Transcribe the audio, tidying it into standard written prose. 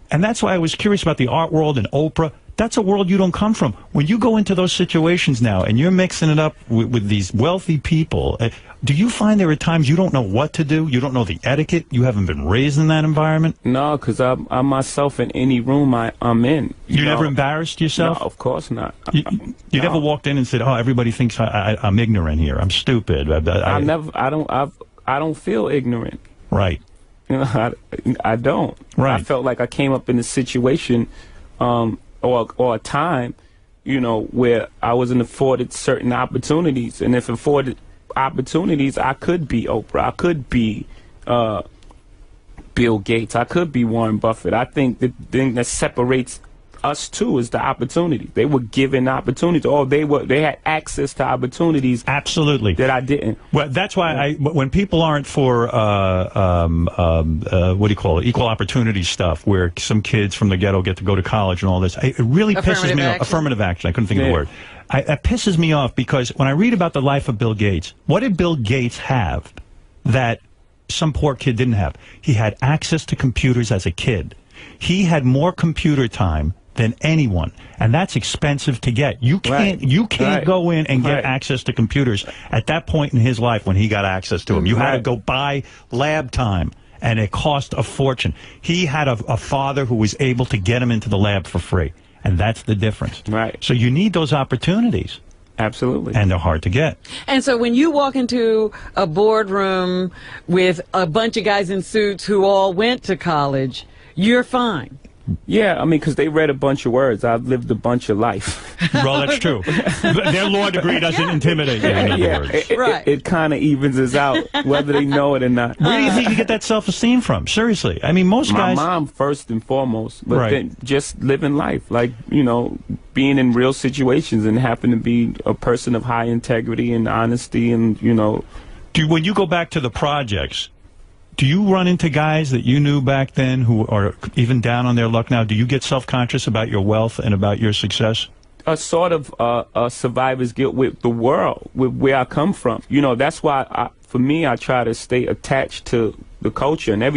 And that's why I was curious about the art world and Oprah. That's a world you don't come from. When you go into those situations now and you're mixing it up with these wealthy people, do you find there are times you don't know what to do? You don't know the etiquette? You haven't been raised in that environment? No, because I'm myself in any room I'm in. You never embarrassed yourself? No, of course not. You never walked in and said, "Oh, everybody thinks I'm ignorant here. I'm stupid." I don't feel ignorant. Right. You know, I don't. Right. I felt like I came up in a situation, or a time, you know, where I wasn't afforded certain opportunities, and if afforded opportunities, I could be Oprah, I could be Bill Gates, I could be Warren Buffett. I think the thing that separates us two is the opportunity. They were given opportunities, or they had access to opportunities. Absolutely. That I didn't. Well, that's why when people aren't for what do you call it, equal opportunity stuff, where some kids from the ghetto get to go to college and all this, it really pisses me off. Affirmative action. I couldn't think of the word. That pisses me off, because when I read about the life of Bill Gates, what did Bill Gates have that some poor kid didn't have? He had access to computers as a kid. He had more computer time than anyone, and that's expensive to get. You can't go in and get access to computers at that point in his life when he got access to them. You had to go buy lab time, and it cost a fortune. He had a father who was able to get him into the lab for free, and that's the difference. Right. So you need those opportunities. Absolutely. And they're hard to get. And so when you walk into a boardroom with a bunch of guys in suits who all went to college, you're fine. Yeah, I mean, because they read a bunch of words. I've lived a bunch of life. Well, that's true. Their law degree doesn't intimidate you, in other words. It kind of evens us out, whether they know it or not. Where do you think you get that self-esteem from? Seriously. I mean, most guys... My mom, first and foremost. But then just living life. Like, you know, being in real situations and happen to be a person of high integrity and honesty and, you know... When you go back to the projects... Do you run into guys that you knew back then who are even down on their luck now? Do you get self-conscious about your wealth and about your success? A sort of a survivor's guilt with the world, with where I come from. You know, that's why, for me, I try to stay attached to the culture and everything.